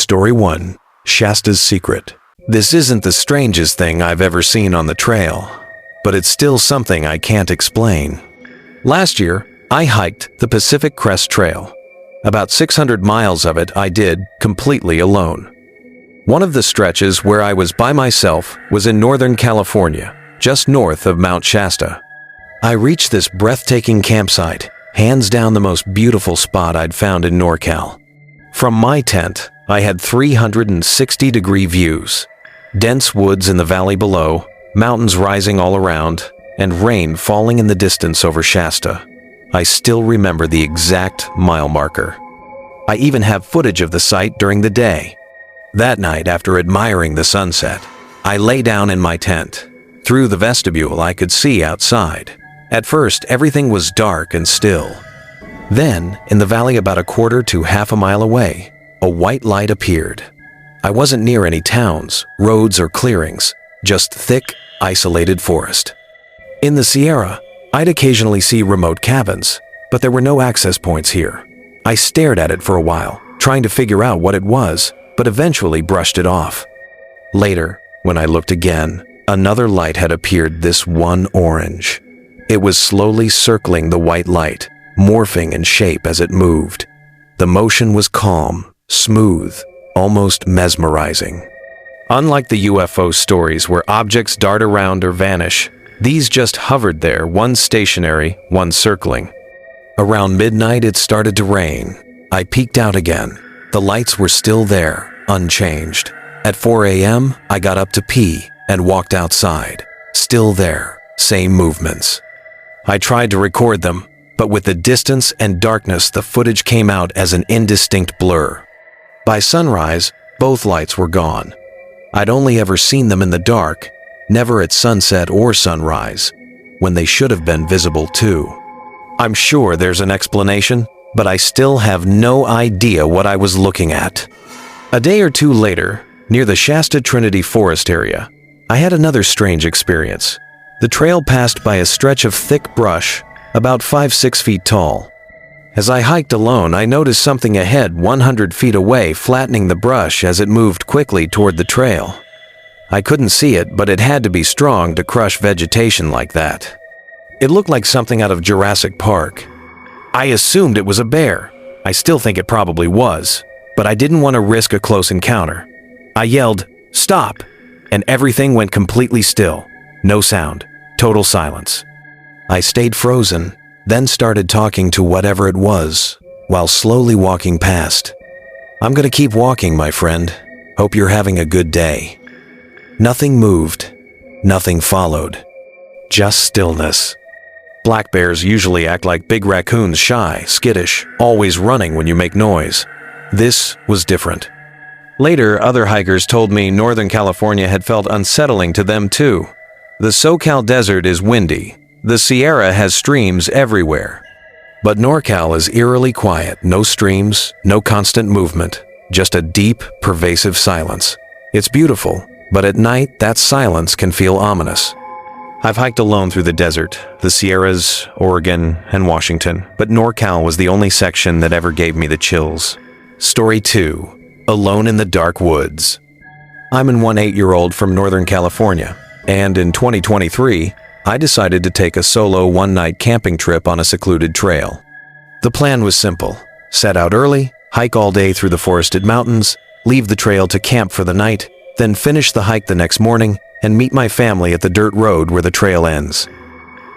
Story 1. Shasta's Secret. This isn't the strangest thing I've ever seen on the trail, but it's still something I can't explain. Last year, I hiked the Pacific Crest Trail. About 600 miles of it I did completely alone. One of the stretches where I was by myself was in Northern California, just north of Mount Shasta. I reached this breathtaking campsite, hands down the most beautiful spot I'd found in NorCal. From my tent, I had 360-degree views. Dense woods in the valley below, mountains rising all around, and rain falling in the distance over Shasta. I still remember the exact mile marker. I even have footage of the site during the day. That night, after admiring the sunset, I lay down in my tent. Through the vestibule, I could see outside. At first, everything was dark and still. Then, in the valley about a quarter to half a mile away, a white light appeared. I wasn't near any towns, roads, or clearings, just thick, isolated forest. In the Sierra, I'd occasionally see remote cabins, but there were no access points here. I stared at it for a while, trying to figure out what it was, but eventually brushed it off. Later, when I looked again, another light had appeared, this one orange. It was slowly circling the white light, morphing in shape as it moved. The motion was calm, smooth, almost mesmerizing. Unlike the UFO stories where objects dart around or vanish, these just hovered there, one stationary, one circling. Around midnight, it started to rain. I peeked out again. The lights were still there, unchanged. At 4 a.m., I got up to pee and walked outside. Still there, same movements. I tried to record them, but with the distance and darkness, the footage came out as an indistinct blur. By sunrise, both lights were gone. I'd only ever seen them in the dark, never at sunset or sunrise, when they should have been visible too. I'm sure there's an explanation, but I still have no idea what I was looking at. A day or two later, near the Shasta Trinity Forest area, I had another strange experience. The trail passed by a stretch of thick brush, about 5-6 feet tall. As I hiked alone, I noticed something ahead 100 feet away, flattening the brush as it moved quickly toward the trail. I couldn't see it, but it had to be strong to crush vegetation like that. It looked like something out of Jurassic Park. I assumed it was a bear. I still think it probably was, but I didn't want to risk a close encounter. I yelled, "Stop!" and everything went completely still. No sound. Total silence. I stayed frozen, then started talking to whatever it was, while slowly walking past. "I'm gonna keep walking, my friend. Hope you're having a good day." Nothing moved. Nothing followed. Just stillness. Black bears usually act like big raccoons, shy, skittish, always running when you make noise. This was different. Later, other hikers told me Northern California had felt unsettling to them too. The SoCal desert is windy. The Sierra has streams everywhere. But NorCal is eerily quiet, no streams, no constant movement, just a deep, pervasive silence. It's beautiful, but at night that silence can feel ominous. I've hiked alone through the desert, the Sierras, Oregon, and Washington, but NorCal was the only section that ever gave me the chills. Story 2. Alone in the Dark Woods. I'm an 8-year-old from Northern California, and in 2023, I decided to take a solo one-night camping trip on a secluded trail. The plan was simple. Set out early, hike all day through the forested mountains, leave the trail to camp for the night, then finish the hike the next morning and meet my family at the dirt road where the trail ends.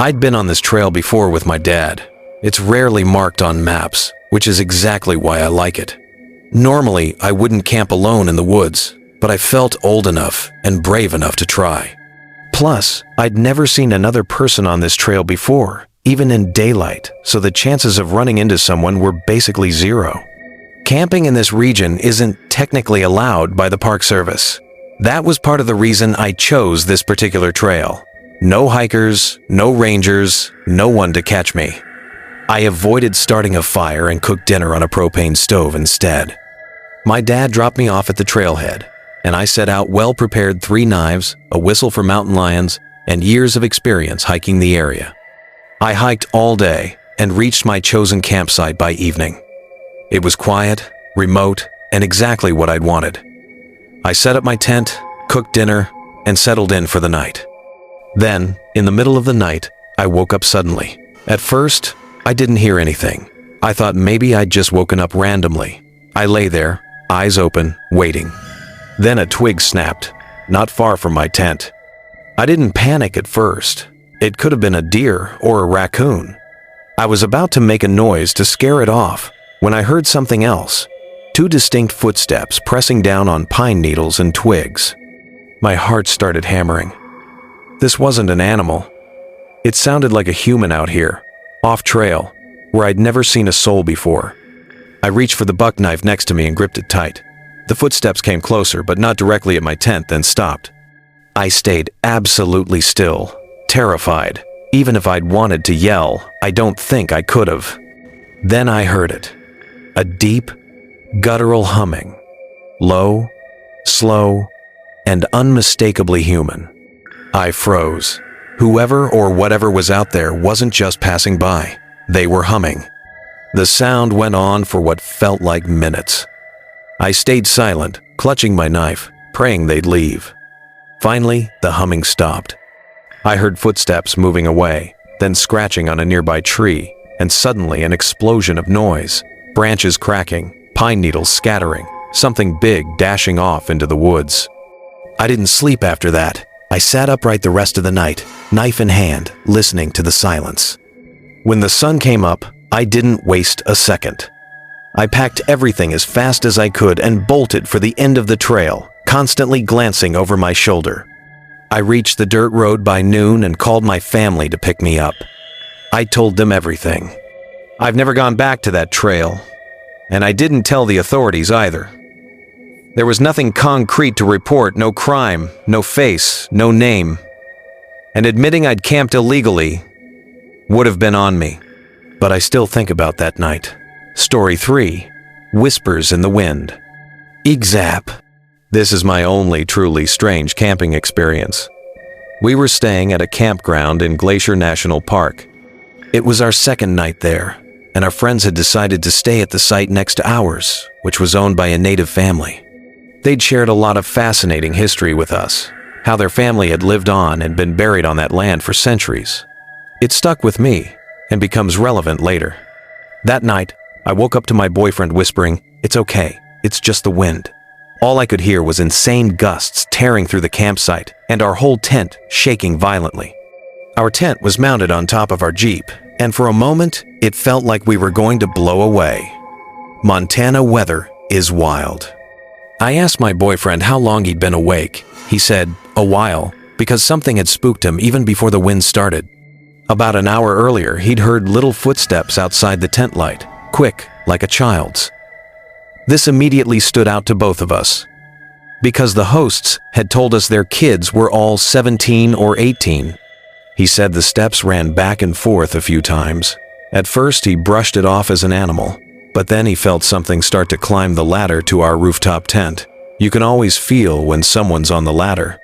I'd been on this trail before with my dad. It's rarely marked on maps, which is exactly why I like it. Normally, I wouldn't camp alone in the woods, but I felt old enough and brave enough to try. Plus, I'd never seen another person on this trail before, even in daylight, so the chances of running into someone were basically zero. Camping in this region isn't technically allowed by the Park Service. That was part of the reason I chose this particular trail. No hikers, no rangers, no one to catch me. I avoided starting a fire and cooked dinner on a propane stove instead. My dad dropped me off at the trailhead, and I set out well-prepared, 3 knives, a whistle for mountain lions, and years of experience hiking the area. I hiked all day and reached my chosen campsite by evening. It was quiet, remote, and exactly what I'd wanted. I set up my tent, cooked dinner, and settled in for the night. Then, in the middle of the night, I woke up suddenly. At first, I didn't hear anything. I thought maybe I'd just woken up randomly. I lay there, eyes open, waiting. Then a twig snapped, not far from my tent. I didn't panic at first. It could have been a deer or a raccoon. I was about to make a noise to scare it off when I heard something else. 2 distinct footsteps pressing down on pine needles and twigs. My heart started hammering. This wasn't an animal. It sounded like a human out here, off trail, where I'd never seen a soul before. I reached for the buck knife next to me and gripped it tight. The footsteps came closer, but not directly at my tent, then stopped. I stayed absolutely still, terrified. Even if I'd wanted to yell, I don't think I could have. Then I heard it. A deep, guttural humming. Low, slow, and unmistakably human. I froze. Whoever or whatever was out there wasn't just passing by. They were humming. The sound went on for what felt like minutes. I stayed silent, clutching my knife, praying they'd leave. Finally, the humming stopped. I heard footsteps moving away, then scratching on a nearby tree, and suddenly an explosion of noise. Branches cracking, pine needles scattering, something big dashing off into the woods. I didn't sleep after that. I sat upright the rest of the night, knife in hand, listening to the silence. When the sun came up, I didn't waste a second. I packed everything as fast as I could and bolted for the end of the trail, constantly glancing over my shoulder. I reached the dirt road by noon and called my family to pick me up. I told them everything. I've never gone back to that trail, and I didn't tell the authorities either. There was nothing concrete to report, no crime, no face, no name. And admitting I'd camped illegally would have been on me. But I still think about that night. Story 3, Whispers in the Wind. Exap. This is my only truly strange camping experience. We were staying at a campground in Glacier National Park. It was our second night there, and our friends had decided to stay at the site next to ours, which was owned by a native family. They'd shared a lot of fascinating history with us, how their family had lived on and been buried on that land for centuries. It stuck with me and becomes relevant later. That night, I woke up to my boyfriend whispering, "It's okay, it's just the wind." All I could hear was insane gusts tearing through the campsite and our whole tent shaking violently. Our tent was mounted on top of our Jeep, and for a moment, it felt like we were going to blow away. Montana weather is wild. I asked my boyfriend how long he'd been awake. He said, a while, because something had spooked him even before the wind started. About an hour earlier, he'd heard little footsteps outside the tent light, quick, like a child's. This immediately stood out to both of us, because the hosts had told us their kids were all 17 or 18. He said the steps ran back and forth a few times. At first, he brushed it off as an animal, but then he felt something start to climb the ladder to our rooftop tent. You can always feel when someone's on the ladder.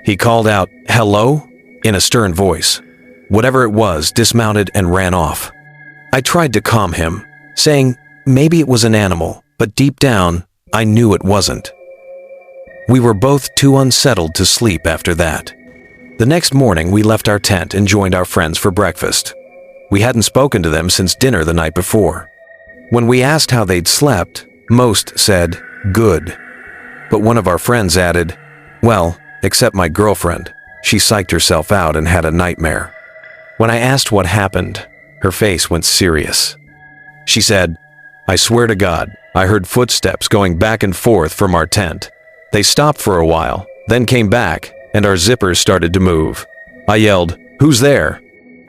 He called out, "Hello?" in a stern voice. Whatever it was dismounted and ran off. I tried to calm him, saying maybe it was an animal, but deep down, I knew it wasn't. We were both too unsettled to sleep after that. The next morning, we left our tent and joined our friends for breakfast. We hadn't spoken to them since dinner the night before. When we asked how they'd slept, most said, "Good." But one of our friends added, "Well, except my girlfriend. She psyched herself out and had a nightmare." When I asked what happened, her face went serious. She said, "I swear to God, I heard footsteps going back and forth from our tent. They stopped for a while, then came back, and our zippers started to move. I yelled, 'Who's there?'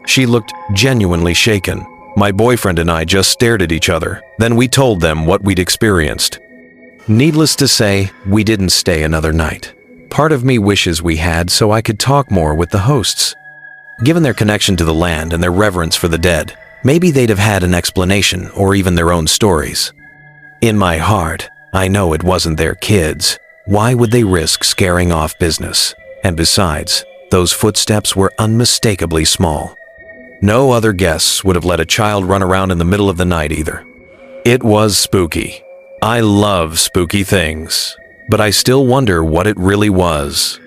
She looked genuinely shaken. My boyfriend and I just stared at each other. Then we told them what we'd experienced. Needless to say, we didn't stay another night. Part of me wishes we had so I could talk more with the hosts. Given their connection to the land and their reverence for the dead, maybe they'd have had an explanation or even their own stories. In my heart, I know it wasn't their kids. Why would they risk scaring off business? And besides, those footsteps were unmistakably small. No other guests would have let a child run around in the middle of the night either. It was spooky. I love spooky things, but I still wonder what it really was.